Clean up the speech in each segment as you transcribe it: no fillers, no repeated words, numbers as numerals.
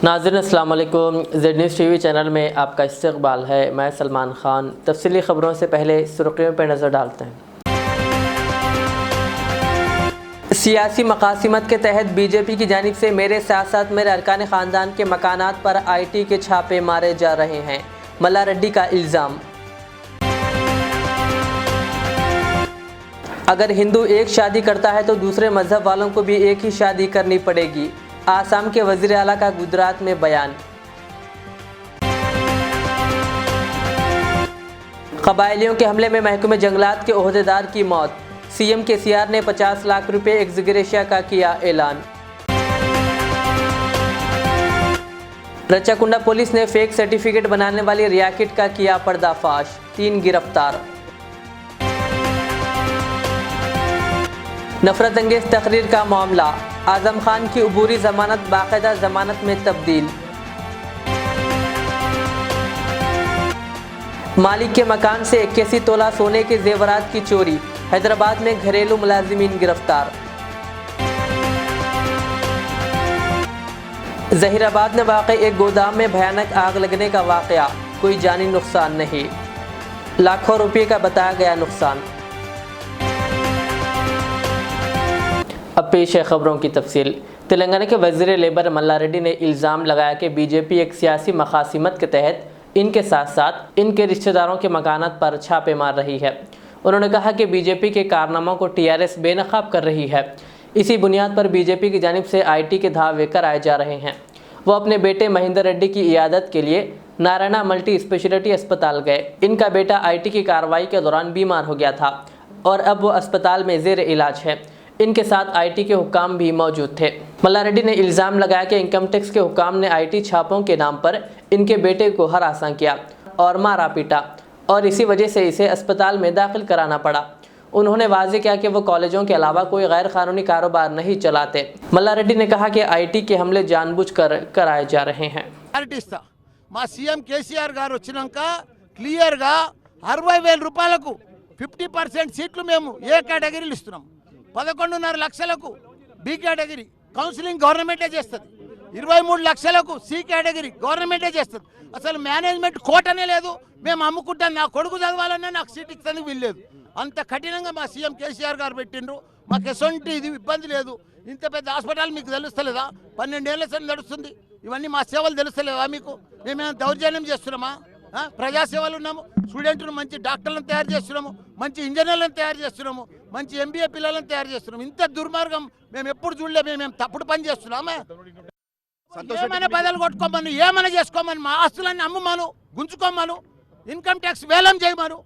नाज़रीन अस्सलाम वालेकुम। ज़ेड न्यूज़ टीवी चैनल में आपका इस्तक़बाल है। मैं सलमान ख़ान। तफसीली ख़बरों से पहले सुर्ख़ियों पर नज़र डालते हैं। सियासी मकासिमत के तहत बीजेपी की जानिब से मेरे साथ मेरे अरकान ख़ानदान के मकानात पर IT के छापे मारे जा रहे हैं, मल्ला रेड्डी का इल्ज़ाम। अगर हिंदू एक शादी करता है तो दूसरे मज़हब वालों को भी एक ही शादी करनी पड़ेगी, आसाम के वज़ीर आला का गुजरात में बयान। कबायलियों के हमले में महकमे जंगलात के ओहदेदार की मौत, CM KCR ने 50 लाख रुपए एक्स ग्रेशिया का किया ऐलान। रचाकुंडा पुलिस ने फेक सर्टिफिकेट बनाने वाली रैकेट का किया पर्दाफाश, 3 गिरफ्तार। नफरत अंगेज तकरीर का मामला, आजम खान की अबूरी जमानत बाकायदा जमानत में तब्दील। मालिक के मकान से 81 तोला सोने के जेवरात की चोरी, हैदराबाद में घरेलू मुलाजिमीन गिरफ्तार। जहीराबाद में वाक़ एक गोदाम में भयानक आग लगने का वाक़या, कोई जानी नुकसान नहीं, लाखों रुपये का बताया गया नुकसान। अब पेश है खबरों की तफसील। तेलंगाना के वज़ीर लेबर मल्ला रेड्डी ने इल्ज़ाम लगाया कि बीजेपी एक सियासी मकासिमत के तहत इनके साथ साथ इनके रिश्तेदारों के मकानात पर छापे मार रही है। उन्होंने कहा कि बीजेपी के कारनामों को TRS बेनकाब कर रही है। इसी बुनियाद पर बीजेपी की जानिब से IT के धावे कराए जा रहे हैं। वो अपने बेटे महेंद्र रेड्डी की इयादत के लिए नारायणा मल्टी स्पेशलिटी अस्पताल गए। इनका बेटा IT की कार्रवाई के दौरान बीमार हो गया था और अब वो अस्पताल में ज़ेर इलाज है। इनके साथ IT के हुक्काम भी मौजूद थे। मल्ला रेड्डी ने इल्ज़ाम लगाया कि इनकम टैक्स के हुक्काम ने IT छापों के नाम पर इनके बेटे को हरासा किया और मारा पीटा और इसी वजह से इसे अस्पताल में दाखिल कराना पड़ा। उन्होंने वाज़ेह किया कि वो कॉलेजों के अलावा कोई गैर कानूनी कारोबार नहीं चलाते। मल्ला रेड्डी ने कहा कि IT के हमले जानबूझकर कराए जा रहे हैं। మా CM KCR గారు వచ్చినాక క్లియర్ గా 60,000 రూపాయలకు 50% సీట్లు మేము ఏ కేటగిరీలు ఇస్తున్నాం, 11.5 లక్షలకు B కేటగిరీ కౌన్సిలింగ్ గవర్నమెంటే చేస్తుంది, 23 లక్షలకు C కేటగిరీ గవర్నమెంటే చేస్తుంది. అసలు మేనేజ్మెంట్ కోటనే లేదు. మేము అమ్ముకుంటాం, నా కొడుకు చదవాలన్నా నాకు సీట్ ఇచ్చేందుకు వీల్లేదు. అంత కఠినంగా మా CM KCR గారు పెట్టిండ్రు. మాకు ఎసొంటి ఇది ఇబ్బంది లేదు. ఇంత పెద్ద హాస్పిటల్ మీకు తెలుస్తలేదా? 12 ఏళ్ల సంది నడుస్తుంది. ఇవన్నీ మా సేవలు తెలుస్తలేవా మీకు? మేమేమైనా దౌర్జన్యం చేస్తున్నామా? ప్రజాసేవలు ఉన్నాము. స్టూడెంట్ను మంచి డాక్టర్లను తయారు చేస్తున్నాము, మంచి ఇంజనీర్లను తయారు చేస్తున్నాము, మంచి MBA పిల్లలను తయారు చేస్తున్నాము. ఇంత దుర్మార్గం మేము ఎప్పుడు చూడలే. మేము తప్పుడు పని చేస్తున్నామా? ఏమైనా బదులు కొట్టుకోమను, ఏమైనా చేసుకోమని, మా ఆస్తులన్నీ అమ్ముమాను, గుంజుకోమను, ఇన్కమ్ ట్యాక్స్ వేలం చేయమను.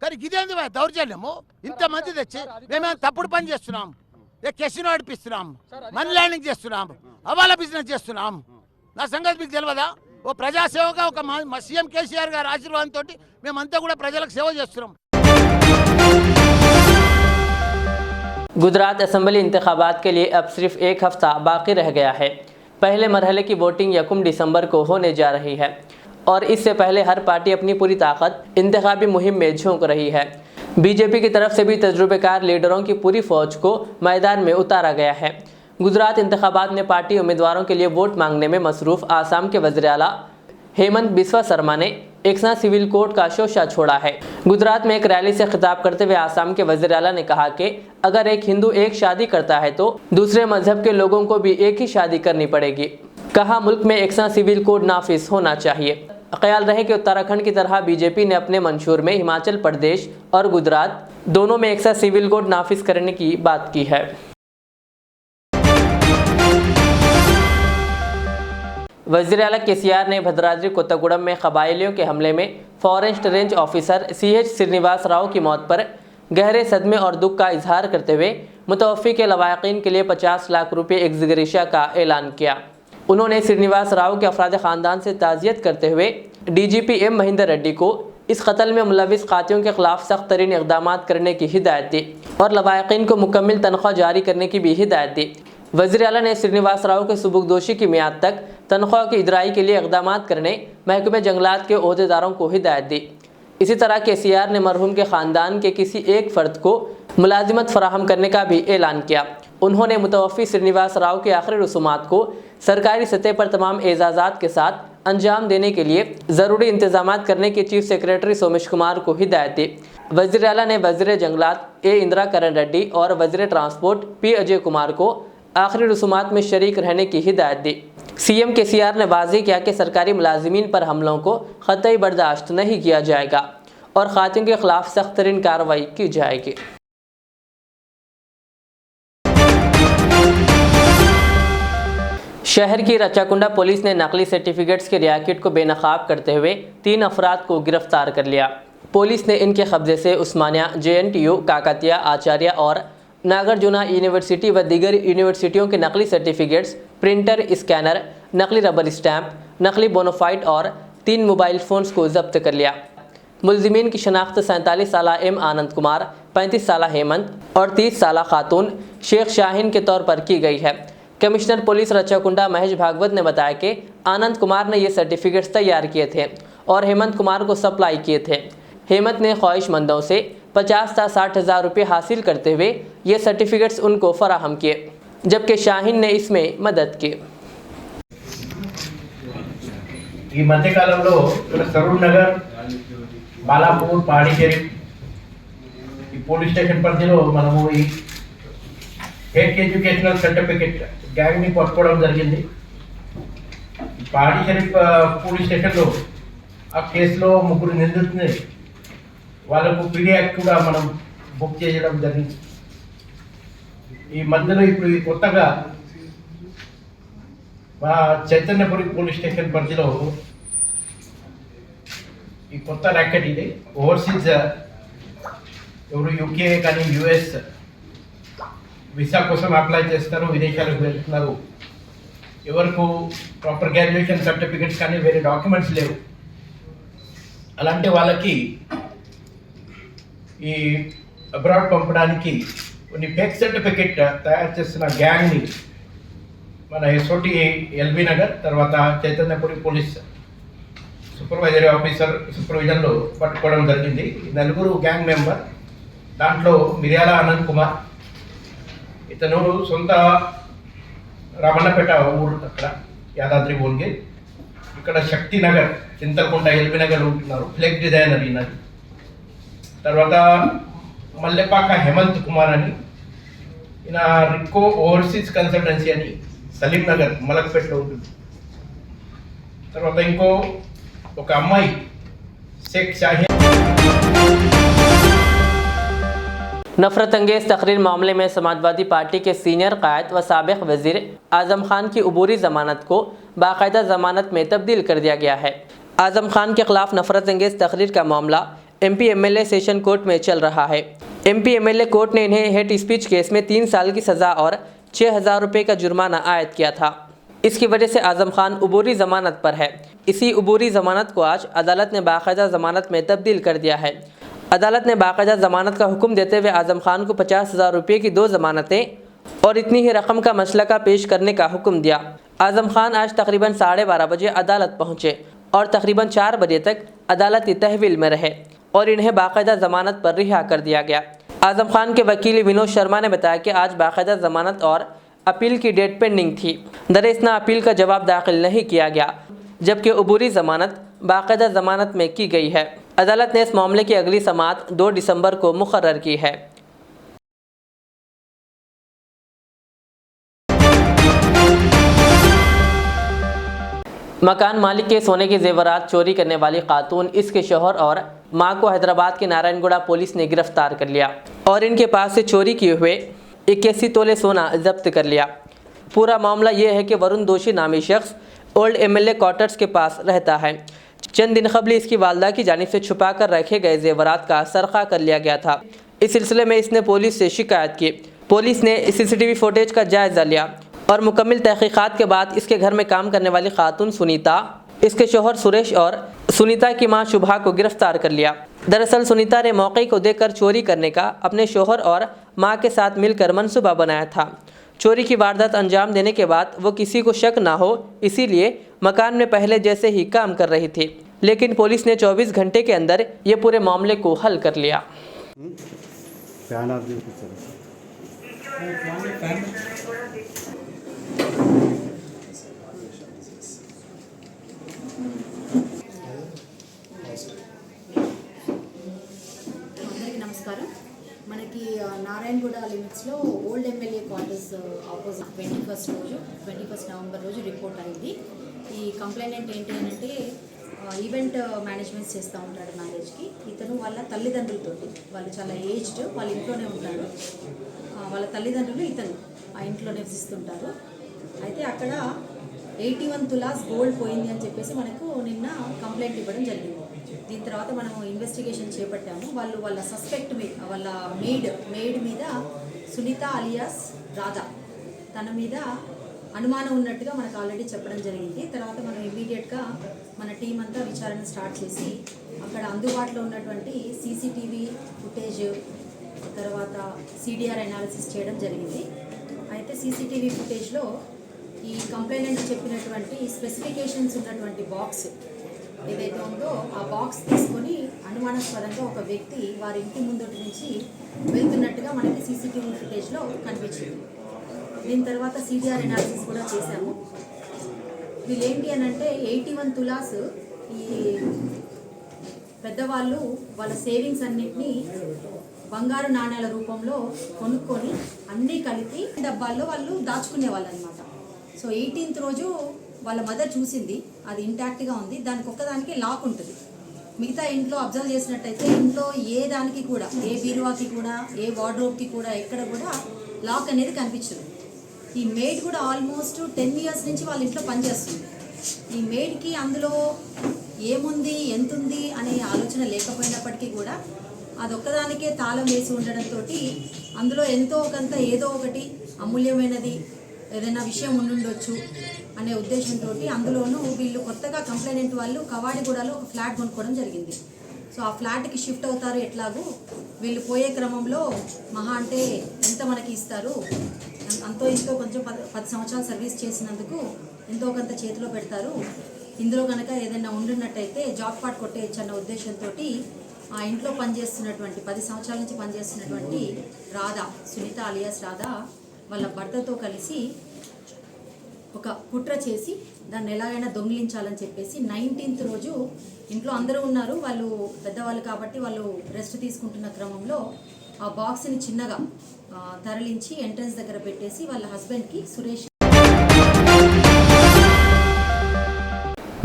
కానీ ఇదేంది దౌర్జన్యము? ఇంతమంది తెచ్చి మేమేమైనా తప్పుడు పని చేస్తున్నాం, కెసినో నడిపిస్తున్నాం, మనీ ల్యాండింగ్ చేస్తున్నాం, హవాలా బిజినెస్ చేస్తున్నాం. నా సంగతి మీకు తెలియదా? ఓ ప్రజాసేవగా ఒక CM KCR గారి ఆశీర్వాదంతో మేమంతా కూడా ప్రజలకు సేవ చేస్తున్నాం। गुजरात असेंबली इंतखाबात के लिए अब सिर्फ एक हफ्ता बाकी रह गया है। पहले मरहले की वोटिंग 1 दिसंबर को होने जा रही है और इससे पहले हर पार्टी अपनी पूरी ताकत इंतखाबी मुहिम में झोंक रही है। बीजेपी की तरफ से भी तजुर्बेकार लीडरों की पूरी फौज को मैदान में उतारा गया है। गुजरात इंतखाबात में पार्टी उम्मीदवारों के लिए वोट मांगने में मसरूफ़ आसाम के वज़ीर आला हेमंत बिस्वा शर्मा ने एक साथ सिविल कोड का शोशा छोड़ा है। गुजरात में एक रैली से खिताब करते हुए आसाम के वज़ीर आला ने कहा कि अगर एक हिंदू एक शादी करता है तो दूसरे मजहब के लोगों को भी एक ही शादी करनी पड़ेगी। कहा मुल्क में एक साथ सिविल कोड नाफिज होना चाहिए। ख्याल रहे कि उत्तराखंड की तरह बीजेपी ने अपने मंशूर में हिमाचल प्रदेश और गुजरात दोनों में एक साथ सिविल कोड नाफिज करने की बात की है। वज़ीर आला KCR ने भद्राद्री कोत्तागुडम में कबायलियों के हमले में forest range officer CH Srinivas Rao की मौत पर गहरे सदमे और दुख का इजहार करते हुए मुतवफ़ी के लवाकिन के लिए 50 लाख रुपये एक्स ग्रेशिया का ऐलान किया। उन्होंने श्रीनिवास राव के अफराद ख़ानदान से ताज़ियत करते हुए DGP M महेंद्र रेड्डी को इस कत्ल में मुलविस कातियों के खिलाफ सख्त तरीन इक़दाम करने की हिदायत दी और लवाकिन को मुकम्मल तनख्वाह जारी करने की भी हिदायत दी। वज़ीर आला ने श्रीनिवास राव के सुबुकदोशी की मियाद तक तनख्वाह की इदराई के लिए इक़दाम करने महकमे जंगलात के ओहदेदारों को हिदायत दी। इसी तरह KCR ने मरहूम के ख़ानदान के किसी एक फ़र्द को मुलाजिमत फ़राहम करने का भी ऐलान किया। उन्होंने मुतवफ़ी श्रीनिवास राव के आखिरी रसूमात को सरकारी सतह पर तमाम एजाज़ात के साथ अंजाम देने के लिए ज़रूरी इंतजाम करने की चीफ सेक्रेटरी सोमेश कुमार को हिदायत दी। वज़ीर आला ने वज़ीर जंगलात ए इंदिरा करण रेड्डी और वज़ीर ट्रांसपोर्ट पी अजय कुमार को आखिरी रसूमात में शरीक रहने की हिदायत दी। सीएम केसीआर ने वाज़ेह किया कि सरकारी मुलाजिमीन पर हमलों को क़तई बर्दाश्त नहीं किया जाएगा और ख़ातिन के खिलाफ सख्त तरीन कार्रवाई की जाएगी। शहर की रचाकुंडा पुलिस ने नकली सर्टिफिकेट्स के रैकेट को बेनकाब करते हुए 3 अफराद को गिरफ्तार कर लिया। पुलिस ने इनके कब्जे से उस्मानिया, JNTU, काकतिया, आचार्य और नागार्जुना यूनिवर्सिटी व दीगर यूनिवर्सिटियों के नकली सर्टिफिकेट्स, प्रिंटर, स्कैनर, नकली रबर स्टैंप, नकली बोनाफाइड और 3 मोबाइल फ़ोन्स को जब्त कर लिया। मुलजिमीन की शनाख्त 47 साला M आनंद कुमार, 35 साला हेमंत और 30 साला खातून शेख शाहीन के तौर पर की गई है। कमिश्नर पुलिस रचाकुंडा महेश भागवत ने बताया कि आनंद कुमार ने ये सर्टिफिकेट्स तैयार किए थे और हेमंत कुमार को सप्लाई किए थे। हेमंत ने ख्वाहिशमंदों से 50 से 60 हज़ार रुपये हासिल करते हुए ये सर्टिफिकेट्स उनको फराहम किए, जबकि शाहीन ने इसमें मदद की। ఈ మధ్య కాలంలో ఇక్కడ సరూర్ నగర్, బాలాపూర్, పాడిచేరి ఈ పోలీస్ స్టేషన్ పరిధిలో మనము ఈ ఫేక్ ఎడ్యుకేషనల్ సర్టిఫికెట్ గ్యాంగ్ ని పట్టుకోవడం జరిగింది। పాడిచేరి పోలీస్ స్టేషన్లో ఆ కేసులో 3 నిందితుల్ని వాళ్ళకు పీడీ యాక్ట్ కూడా మనం బుక్ చేయడం జరిగింది। ఈ మధ్యలో ఇప్పుడు ఈ కొత్తగా మా చైతన్యపురి పోలీస్ స్టేషన్ పరిధిలో ఈ కొత్త ర్యాకెట్ ఇది ఓవర్సీస్ ఎవరు UK కానీ US వీసా కోసం అప్లై చేస్తారు, విదేశాలకు వెళ్తున్నారు, ఎవరికి ప్రాపర్ గ్రాడ్యుయేషన్ సర్టిఫికెట్స్ కానీ వేరే డాక్యుమెంట్స్ లేవు, అలాంటి వాళ్ళకి ఈ అబ్రాడ్ పంపడానికి కొన్ని ఫేక్ సర్టిఫికెట్ తయారు చేస్తున్న గ్యాంగ్ని మన SOT LB నగర్ తర్వాత చైతన్యపురి పోలీస్ సూపర్వైజరీ ఆఫీసర్ సూపర్విజన్లో పట్టుకోవడం జరిగింది। 4 గ్యాంగ్ మెంబర్, దాంట్లో మిర్యాల ఆనంద్ కుమార్, ఇతను సొంత రమణపేట ఊరు, అక్కడ యాదాద్రి భువనగిరి, ఇక్కడ శక్తి నగర్ చింతలకుంట LB నగర్ ఉంటున్నారు, ఫ్లెగ్ డిజైనర్ ఈయనది। తర్వాత మల్లెపాక హేమంత్ కుమార్ అని, ఈయన రిక్కో ఓవర్సీస్ కన్సల్టెన్సీ అని సలీం నగర్ మలక్పేటలో ఉంటుంది। తర్వాత ఇంకో ఒక అమ్మాయి शेख शाहीन। नफरत अंगेज तकरीर मामले में समाजवादी पार्टी के सीनियर कायद व साबिक वजीर आजम खान की अबूरी जमानत को बाकायदा जमानत में तब्दील कर दिया गया है। आजम खान के खिलाफ नफरत अंगेज तकरीर का मामला MP MLA सेशन कोर्ट में चल रहा है। MP MLA कोर्ट ने इन्हें हेट स्पीच केस में 3 साल की सज़ा और 6,000 रुपये का जुर्माना आयद किया था। इसकी वजह से आजम खान अबूरी ज़मानत पर है। इसी अबूरी ज़मानत को आज अदालत ने बाकायदा ज़मानत में तब्दील कर दिया है। अदालत ने बाकायदा ज़मानत का हुक्म देते हुए आजम खान को 50,000 रुपये की 2 ज़मानतें और इतनी ही रकम का मसलका पेश करने का हुक्म दिया। आजम खान आज तकरीबन 12:30 बजे अदालत पहुँचे और तकरीबन 4 बजे तक अदालती तहवील में रहे और इन्हें बाकायदा ज़मानत पर रिहा कर दिया गया। आजम खान के वकील विनोद शर्मा ने बताया कि आज बाकायदा ज़मानत और अपील की डेट पेंडिंग थी। दरअसल अपील का जवाब दाखिल नहीं किया गया, जबकि अबूरी ज़मानत बाकायदा ज़मानत में की गई है। अदालत ने इस मामले की अगली समाअत 2 दिसंबर को मुकर्रर की है। मकान मालिक के सोने के जेवरात चोरी करने वाली खातून, इसके शोहर और मां को हैदराबाद के नारायणगुड़ा पुलिस ने गिरफ्तार कर लिया और इनके पास से चोरी किए हुए 81 तोले सोना जब्त कर लिया। पूरा मामला ये है कि वरुण दोषी नामी शख्स ओल्ड MLA क्वार्टर्स के पास रहता है। चंद दिन कबल इसकी वालदा की जानिब से छुपा कर रखे गए जेवरात का सरखा कर लिया गया था। इस सिलसिले में इसने पुलिस से शिकायत की। पुलिस ने CCTV फुटेज का जायज़ा लिया और मुकम्मल तहकीकात के बाद इसके घर में काम करने वाली खातून सुनीता, इसके शोहर सुरेश और सुनीता की मां शुभा को गिरफ्तार कर लिया। दरअसल सुनीता ने मौके को देखकर चोरी करने का अपने शोहर और मां के साथ मिलकर मंसूबा बनाया था। चोरी की वारदात अंजाम देने के बाद वो किसी को शक ना हो इसीलिए मकान में पहले जैसे ही काम कर रही थी, लेकिन पुलिस ने 24 घंटे के अंदर ये पूरे मामले को हल कर लिया। అందరికీ నమస్కారం. మనకి నారాయణగూడ లిమిట్స్లో old MLA quarters opposite 21 November రోజు రిపోర్ట్ అయింది. ఈ కంప్లైంట్ ఏంటి అని అంటే ఈవెంట్ మేనేజ్మెంట్ చేస్తూ ఉంటాడు మ్యారేజ్కి. ఇతను వాళ్ళ తల్లిదండ్రులతోటి, వాళ్ళు చాలా ఏజ్డ్, వాళ్ళ ఇంట్లోనే ఉంటారు. వాళ్ళ తల్లిదండ్రులు ఇతను ఆ ఇంట్లో నివసిస్తుంటారు. అయితే అక్కడ 81 తులాస్ గోల్డ్ పోయింది అని చెప్పేసి మనకు నిన్న కంప్లైంట్ ఇవ్వడం జరిగింది. దీని తర్వాత మనం ఇన్వెస్టిగేషన్ చేపట్టాము. వాళ్ళ సస్పెక్ట్ వాళ్ళ మెయిడ్ మీద సునీత అలియాస్ రాధా, తన మీద అనుమానం ఉన్నట్టుగా మనకు ఆల్రెడీ చెప్పడం జరిగింది. తర్వాత మనం ఇమ్మీడియట్గా మన టీం అంతా విచారణ స్టార్ట్ చేసి అక్కడ అందుబాటులో ఉన్నటువంటి సీసీటీవీ ఫుటేజ్, తర్వాత సిడిఆర్ అనాలిసిస్ చేయడం జరిగింది. అయితే సీసీటీవీ ఫుటేజ్లో ఈ కంప్లైంట్ చెప్పినటువంటి స్పెసిఫికేషన్స్ ఉన్నటువంటి బాక్స్ ఏదైతే ఉందో ఆ బాక్స్ తీసుకొని అనుమానాస్పదంగా ఒక వ్యక్తి వారి ఇంటి ముందటి నుంచి వెళ్తున్నట్టుగా మనకి సీసీటీవీ ఫుటేజ్లో కనిపించింది. దీని తర్వాత సిడిఆర్ అనాలిసిస్ కూడా చేశాము. వీళ్ళేంటి అని అంటే 81 తులాస్ ఈ పెద్దవాళ్ళు వాళ్ళ సేవింగ్స్ అన్నిటినీ బంగారు నాణ్యాల రూపంలో కొనుక్కొని అన్నీ కలిపి డబ్బాల్లో వాళ్ళు దాచుకునే వాళ్ళు అనమాట. సో 18th రోజు వాళ్ళ మదర్ చూసింది, అది ఇంటాక్ట్గా ఉంది. దానికి ఒక్కదానికి లాక్ ఉంటుంది. మిగతా ఇంట్లో అబ్జర్వ్ చేసినట్టయితే ఇంట్లో ఏ దానికి కూడా, ఏ బీరువాకి కూడా, ఏ వార్డ్రోబ్కి కూడా ఎక్కడ కూడా లాక్ అనేది కనిపించదు. ఈ మెయిడ్ కూడా ఆల్మోస్ట్ 10 years నుంచి వాళ్ళ ఇంట్లో పనిచేస్తుంది. ఈ మెయిడ్కి అందులో ఏముంది, ఎంతుంది అనే ఆలోచన లేకపోయినప్పటికీ కూడా అదొక్కదానికే తాళం వేసి ఉండడంతో అందులో ఎంతో కొంత ఏదో ఒకటి అమూల్యమైనది ఏదైనా విషయం ఉండుండొచ్చు అనే ఉద్దేశంతో అందులోనూ వీళ్ళు కొత్తగా కంప్లైంట్ వాళ్ళు కవాడిగూడలో ఒక ఫ్లాట్ కొనుక్కోవడం జరిగింది. సో ఆ ఫ్లాట్కి షిఫ్ట్ అవుతారు. ఎట్లాగూ వీళ్ళు పోయే క్రమంలో మహా అంటే ఎంత మనకి ఇస్తారు, అంతో ఇంతో కొంచెం 10 సంవత్సరాలు సర్వీస్ చేసినందుకు ఎంతో కొంత చేతిలో పెడతారు, ఇందులో కనుక ఏదైనా ఉండున్నట్టయితే జాబ్ కార్డ్ కొట్టేయచ్చు అన్న ఉద్దేశంతో ఆ ఇంట్లో పనిచేస్తున్నటువంటి 10 సంవత్సరాల నుంచి పనిచేస్తున్నటువంటి రాధా, సునీత అలియాస్ రాధా వాళ్ళ భర్తతో కలిసి ఒక కుట్ర చేసి దాన్ని ఎలాగైనా దొంగిలించాలని చెప్పేసి 19th రోజు ఇంట్లో అందరూ ఉన్నారు, వాళ్ళు పెద్దవాళ్ళు కాబట్టి వాళ్ళు రెస్ట్ తీసుకుంటున్న క్రమంలో ఆ బాక్స్ని చిన్నగా తరలించి ఎంట్రన్స్ దగ్గర పెట్టేసి వాళ్ళ హస్బెండ్కి సురేష్.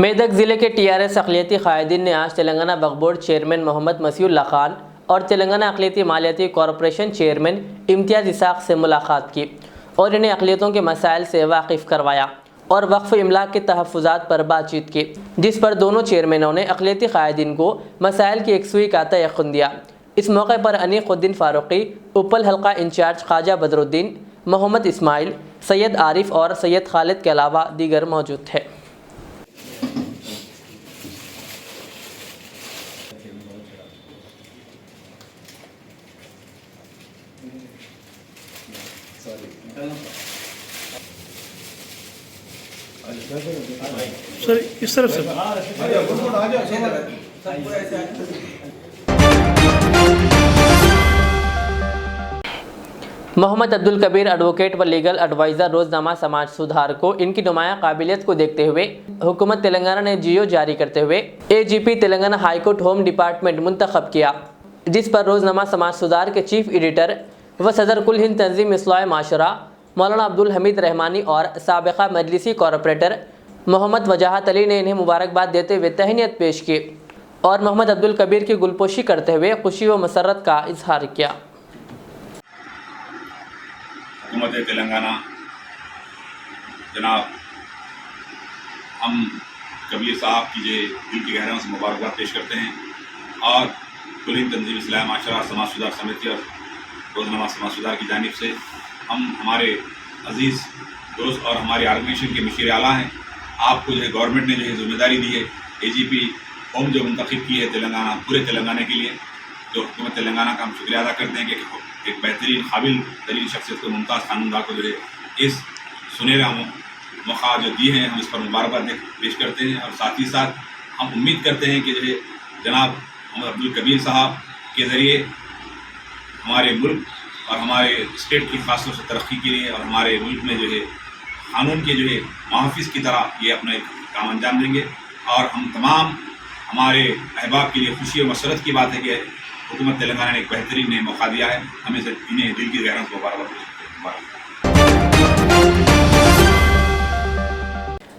मेदक ज़िले के टीआरएस अक़लियती क़ायदीन ने आज तेलंगाना वक्फ बोर्ड चेयरमैन मोहम्मद मसीउल्लाह खान और तेलंगाना अक़लियती मालियाती कॉरपोरेशन चेयरमैन इम्तियाज़ इसाक़ से मुलाकात की और इन्हें अक़लियतों के मसाइल से वाकिफ़ करवाया और वक्फ इमलाक के तहफ़्फ़ुज़ात पर बातचीत की, जिस पर दोनों चेयरमैनों ने अक़लियती क़ायदीन को मसाइल की यकसुई का तयक़ुन दिया। इस मौके पर अनीक़ुद्दीन फ़ारूक़ी, उपल हल्का इंचार्ज ख्वाजा बदरुद्दीन, मोहम्मद इस्माइल, सैयद आरिफ और सैयद खालिद के अलावा दीगर मौजूद थे। सर इस तरफ से मोहम्मद अब्दुल कबीर एडवोकेट व लीगल एडवाइज़र रोज़नामा समाज सुधार को इनकी नुमाया काबिलियत को देखते हुए हुकूमत तेलंगाना ने जियो जारी करते हुए AGP Telangana high court home department मुंतखब किया, जिस पर रोज़नामा समाज सुधार के चीफ एडिटर व सदर कुल हिंद तंजीम इस्लाह माशरा मौलाना अब्दुल हमीद रहमानी और साबिक़ा मजलिसी कॉरपोरेटर मोहम्मद वजाहत अली ने इन्हें मुबारकबाद देते हुए तहनीत पेश की और मोहम्मद अब्दुल कबीर की गुलपोशी करते हुए खुशी व मसरत का इजहार किया। हुकूमत तेलंगाना जनाब हम कबीर साहब की जो दिल की गहराइयों से मुबारकबाद पेश करते हैं और कुल हिंद तंजीम इस्लाह माशरा समाज सुधार समिति और रोज़नामा समाज सुधार की जानिब से हम हमारे अजीज़ दोस्त और हमारी ऑर्गेनाइजेशन के मशीर आला हैं, आपको जो है गवर्नमेंट ने जो है जिम्मेदारी दी है एजीपी होम जो मुंतखब की है तेलंगाना, पूरे तेलंगाना के लिए, जो हुकूमत तेलंगाना का हम शुक्रिया अदा करते हैं कि एक बेहतरीन काबिल तरीन शख्सियत को मुमताज़ कानूनदा को जो है इस सुनहरा मौका जो दी है हम इस पर मुबारकबाद पेश करते हैं। और साथ ही साथ हम उम्मीद करते हैं कि जो है जनाब मोहम्मद अब्दुल कबीर साहब के ज़रिए हमारे मुल्क और हमारे स्टेट की खासतौर से तरक्की के लिए और हमारे मुल्क में जो है कानून के जो है मुहाफ़िज़ की तरह ये अपना काम अंजाम देंगे और हम तमाम हमारे अहबाब के लिए खुशी और मसरत की बात है कि हुकूमत तेलंगाना ने एक बेहतरीन मौका दिया है। हमें से इन्हें दिल की गहराइयों से मुबारकबाद।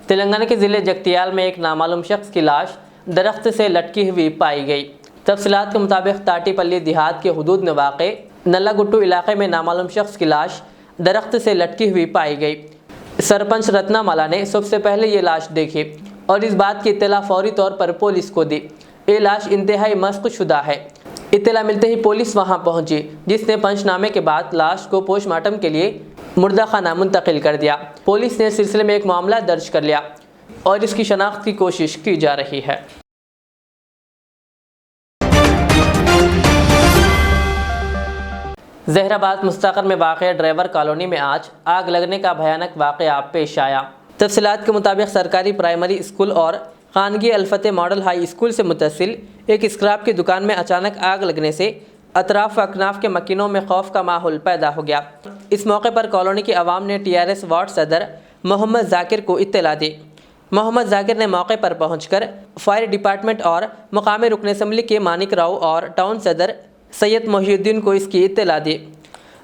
तेलंगाना के ज़िले जगतियाल में एक नामालूम शख्स की लाश दरख्त से लटकी हुई पाई गई। तफसीलात के मुताबिक ताटीपल्ली देहात के हुदूद में वाक़े नल्लागुट्टू इलाके में नामालूम शख्स की लाश दरख्त से लटकी हुई पाई गई। सरपंच रत्नामाला ने सबसे पहले ये लाश देखी और इस बात की इत्तला फौरी तौर पर पुलिस को दी। ये लाश इंतहाई मस्क शुदा है। इत्तला मिलते ही पुलिस वहां पहुंची, जिसने पंचनामे के बाद लाश को पोस्टमार्टम के लिए मुर्दा खाना मुंतकिल कर दिया। पुलिस ने इस सिलसिले में एक मामला दर्ज कर लिया और इसकी शनाख्त की कोशिश की जा रही है। जहराबाद मुस्तकर में वाक़ ड्राइवर कॉलोनी में आज आग लगने का भयानक वाक़या पेश आया। तफसीलात के मुताबिक सरकारी प्राइमरी स्कूल और खानगी अलफते मॉडल हाई स्कूल से मुतसिल एक स्क्रैप की दुकान में अचानक आग लगने से अतराफ व अकनाफ के मकीनों में खौफ का माहौल पैदा हो गया। इस मौके पर कॉलोनी की आवाम ने TRS वार्ड सदर मोहम्मद जाकिर को इत्तला दी। मोहम्मद जाकिर ने मौके पर पहुंचकर फायर डिपार्टमेंट और मुकामी रुकन असम्बली के मानिक राव और टाउन सदर सैयद मोहिउद्दीन को इसकी इत्तला दी,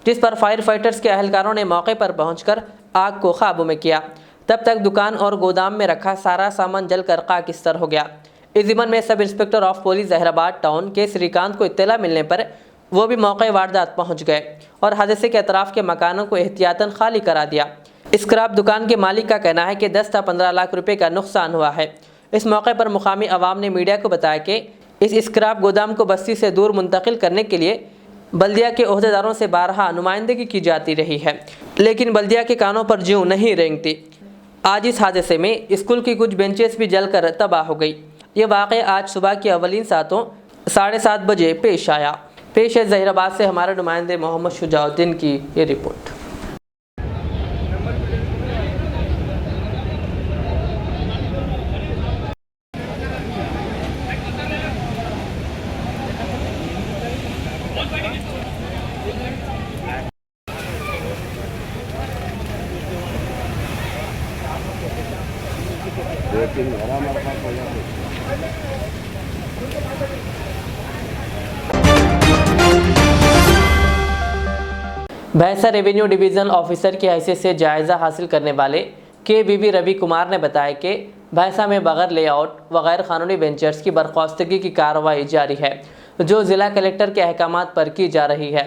जिस पर फायर फाइटर्स के अहलकारों ने मौके पर पहुंचकर आग को काबू में किया। तब तक दुकान और गोदाम में रखा सारा सामान जलकर खाकिस्तर हो गया। इस ज़िम्मन में sub inspector of police Zaheerabad town के श्रीकांत को इत्तला मिलने पर वो भी मौके वारदात पहुंच गए और हादसे के अतराफ के मकानों को एहतियातन खाली करा दिया। स्क्रैप दुकान के मालिक का कहना है कि 10 से 15 लाख रुपए का नुकसान हुआ है। इस मौके पर मुकामी अवाम ने मीडिया को बताया कि इस स्क्रैप गोदाम को बस्ती से दूर मुंतकिल करने के लिए बल्दिया के ओहदेदारों से बारहा नुमाइंदगी की जाती रही है, लेकिन बल्दिया के कानों पर ज्यों नहीं रेंगती। आज इस हादसे में स्कूल की कुछ बेंचेस भी जलकर तबाह हो गई। ये वाक़या आज सुबह की अवलीन सातों 7:30 बजे पेश आया। पेश है जहराबाद से हमारे नुमाइंदे मोहम्मद शुजाउद्दीन की ये रिपोर्ट। भैंसा रेवेन्यू डिवीज़न ऑफिसर की हैसियत से जायज़ा हासिल करने वाले KBB रवि कुमार ने बताया कि भैंसा में बगैर लेआउट व गैर कानूनी वेंचर्स की बर्खास्तगी की कार्रवाई जारी है, जो ज़िला कलेक्टर के अहकामात पर की जा रही है।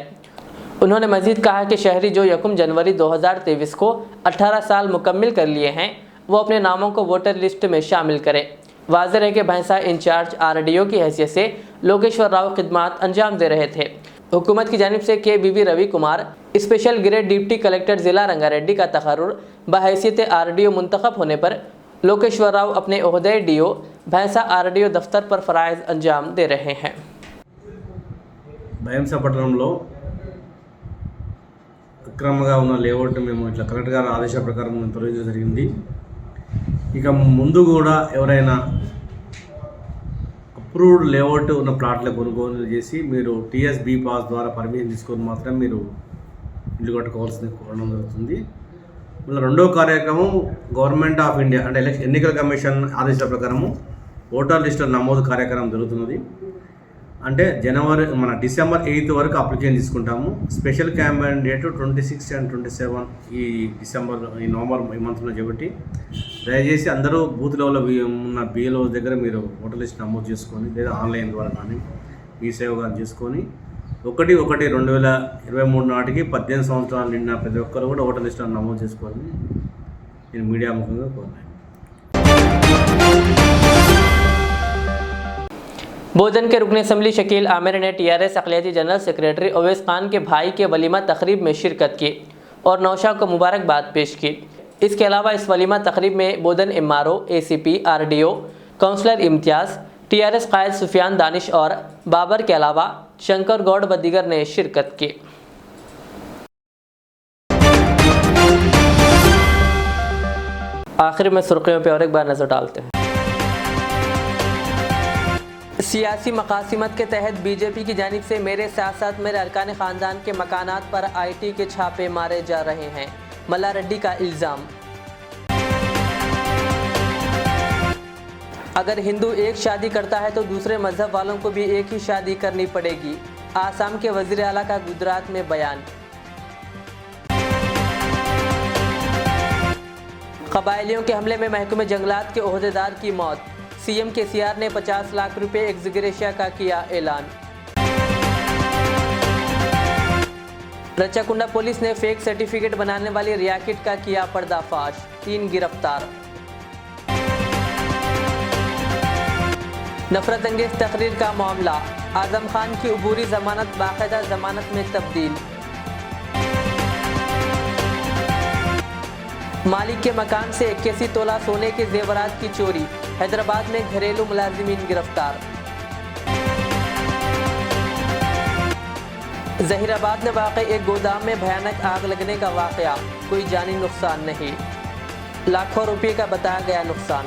उन्होंने मज़ीद कहा कि शहरी जो 1 जनवरी 2023 को 18 साल मुकम्मिल कर लिए हैं, वो अपने नामों को वोटर लिस्ट में शामिल करें। वाज़ेह है कि भैंसा इंचार्ज RDO की हैसियत से लोकेश्वर राव खिदमात अंजाम दे रहे थे। हुकूमत की जानिब से KBB Ravi Kumar special grade deputy collector ज़िला रंगारेड्डी का तकर्रुर बहैसियत RDO मुंतखब होने पर लोकेश्वर राव अपने ओहदे DO भैंसा RDO दफ्तर पर फ़राइज़ अंजाम दे रहे हैं। భైంసా పట్టణంలో అక్రమంగా ఉన్న లేఅవుట్ మేము ఇట్లా కలెక్టర్ గారి ఆదేశాల ప్రకారం మేము తొలగించడం జరిగింది. ఇక ముందు కూడా ఎవరైనా అప్రూవ్డ్ లేఅవుట్ ఉన్న ప్లాట్ల కొనుగోలు చేసి మీరు TSB పాస్ ద్వారా పర్మిషన్ తీసుకొని మాత్రం మీరు ఇల్లు కట్టుకోవాల్సింది కోరడం జరుగుతుంది. మళ్ళీ రెండో కార్యక్రమం గవర్నమెంట్ ఆఫ్ ఇండియా అంటే ఎన్నికల కమిషన్ ఆదేశాల ప్రకారము ఓటర్ లిస్టుల నమోదు కార్యక్రమం జరుగుతున్నది. అంటే డిసెంబర్ 8 వరకు అప్లికేషన్ తీసుకుంటాము. స్పెషల్ క్యాంపెయిన్ డేట్ 26 and 27 ఈ నవంబర్ ఈ మంత్లో చేపట్టి దయచేసి అందరూ బూత్ లెవెల్లో ఉన్న BLO దగ్గర మీరు ఓటర్ లిస్ట్ నమోదు చేసుకొని లేదా ఆన్లైన్ ద్వారా కానీ మీ సేవ కానీ చేసుకొని 1/1/2023 నాటికి 18 సంవత్సరాలు నిండిన ప్రతి ఒక్కరు కూడా ఓటర్ లిస్టులో నమోదు చేసుకోవాలని నేను మీడియా ముఖంగా కోరాను. बोधन के रुकन असम्बली शकील आमिर ने TRS अक़लियती जनरल सेक्रेटरी अवैस खान के भाई के वलीमा तकरीब में शिरकत की और नौशाद को मुबारकबाद पेश की। इसके अलावा इस वलीमा तकरीब में बोधन MRO, ACP, RDO, काउंसलर इम्तियाज़, TRS कायद सुफियान दानिश और बाबर के अलावा शंकर गौड़ व दीगर ने शिरकत की। आखिर में सुर्खियों पर और एक बार नजर डालते हैं। सियासी मकासिमत के तहत बीजेपी की जानिब से मेरे साथ साथ मेरे अरकान ख़ानदान के मकानात पर IT के छापे मारे जा रहे हैं, मल्ला रेड्डी का इल्ज़ाम। अगर हिंदू एक शादी करता है तो दूसरे मजहब वालों को भी एक ही शादी करनी पड़ेगी। आसाम के वजीर आला का गुजरात में बयान। कबायलियों के हमले में महकमे जंगलात के ओहदेदार की मौत। सीएम केसीआर ने 50 लाख रुपए एक्स ग्रेशिया का किया ऐलान। रचाकुंडा पुलिस ने फेक सर्टिफिकेट बनाने वाली रैकेट का किया पर्दाफाश, 3 गिरफ्तार। नफरत अंगेज तकरीर का मामला, आजम खान की अबूरी जमानत बाकायदा जमानत में तब्दील। मालिक के मकान से 81 तोला सोने के जेवरात की चोरी। हैदराबाद में घरेलू मुलाजिमीन गिरफ्तार। जहीराबाद में वाक़ एक गोदाम में भयानक आग लगने का वाक़या, कोई जानी नुकसान नहीं, लाखों रुपये का बताया गया नुकसान।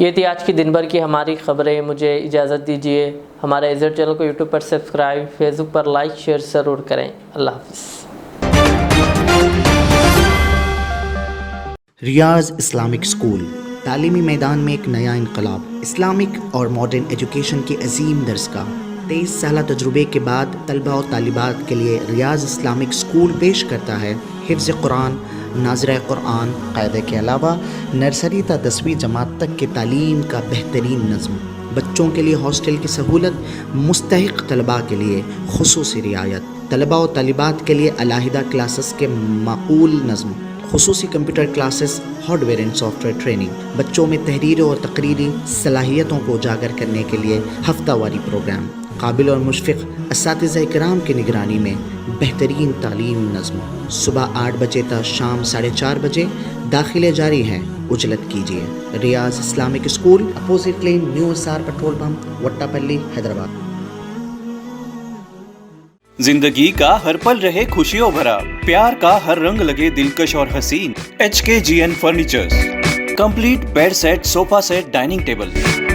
ये थी आज की दिन भर की हमारी खबरें। मुझे इजाज़त दीजिए। हमारे इज़्ज़त चैनल को यूट्यूब पर सब्सक्राइब, फेसबुक पर लाइक शेयर ज़रूर करें। अल्लाह हाफ़िज़। रियाज इस्लामिक स्कूल तालीमी मैदान में एक नया इनकलाब। इस्लामिक और मॉडर्न एजुकेशन की अजीम दरसगाह। 23 साल तजुर्बे के बाद तलबा और तालिबात के लिए रियाज इस्लामिक स्कूल पेश करता है हिफ्ज़ कुरान, नाज़िरा कुरान क़ायदे के अलावा नर्सरी ta 10वीं जमात तक की तालीम का बेहतरीन नज़्म। बच्चों के लिए हॉस्टल की सहूलत, मुस्तहिक़ तलबा के लिए खुसूसी रियायत, तलबा और तालिबात के लिए अलहदा क्लासेस के माकूल नज़्म, खुसूसी computer classes, hardware and software training. बच्चों में तहरीरी और तकरीरी सलाहियतों को उजागर करने के लिए हफ्तावारी प्रोग्राम। काबिल और मुशफ़िक़ असातिज़ा इकराम की निगरानी में बेहतरीन तालीम नज़्म। सुबह 8 बजे तक शाम 4:30 बजे दाखिले जारी हैं। उजलत कीजिए। Riyaz Islamic school, opposite lane, new SR petrol pump, Vattepally, Hyderabad. जिंदगी का हर पल रहे खुशियों भरा, प्यार का हर रंग लगे दिलकश और हसीन। HKGN furnitures, complete bed set, sofa set, dining table.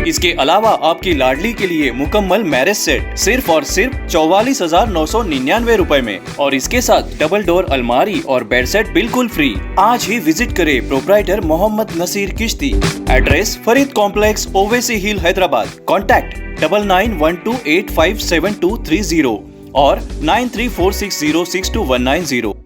इसके अलावा आपकी लाडली के लिए मुकम्मल मैरिज सेट सिर्फ और सिर्फ 44,999 रुपए में, और इसके साथ डबल डोर अलमारी और बेड सेट बिल्कुल फ्री। आज ही विजिट करें प्रोप्राइटर मोहम्मद नसीर किश्ती। एड्रेस फरीद कॉम्प्लेक्स, ओवैसी हिल, हैदराबाद। कॉन्टैक्ट 9912857230 और 9346062190।